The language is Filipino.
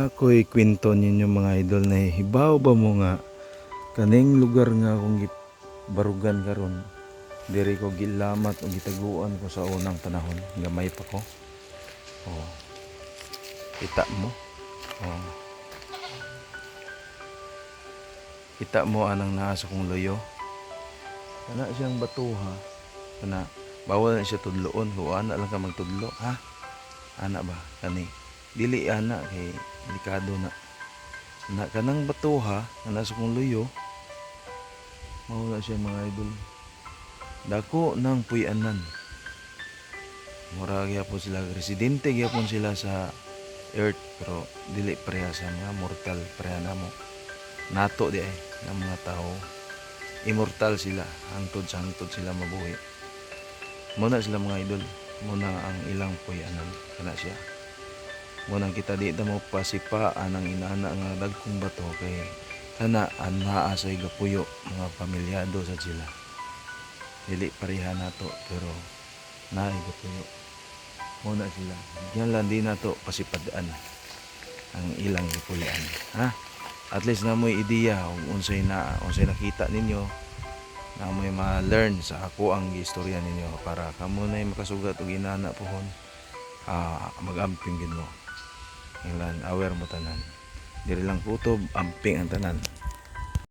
Ako'y kwento ninyo mga idol na hibaw ba mo nga kaning lugar nga akong barugan karon diri ko gilamat o gitaguan ko sa unang panahon gamay pa ko. Oh, kita mo. Oh, kita mo anang naa sa kong loyo. Kana siyang batuha. Kana bawal na siya tudloon kung ana lang ka magtudlo ha. Ana ba kani dili ana kay delikado na kanang batuha nga nasa kong luyo mawala siya mga idol dako ng puy-anan mura gyapon sila residente gyapon sila sa earth pero dili pareha sa mga mortal pareha namo nato di ay ng mga tao immortal sila hangtod sa hangtod sila mabuhi muna sila mga idol muna ang ilang puy-anan kana siya munang kita di ta mo pasipa anang inana nga dagkong bato kay kana anaa sa gapuyo mga pamilyado sa sila dili pareha nato pero naay gapuyo muna sila yan lang di nato pasipadaan ang ilang gapuyan ha at least na mo'y ideya kung unsay nakita ninyo na mo'y ma-learn sa ako ang istorya ninyo para kamo na'y makasugat og inana pohon mag-amping gid mo ilan aware mo tanan diri lang kutob amping ang tanan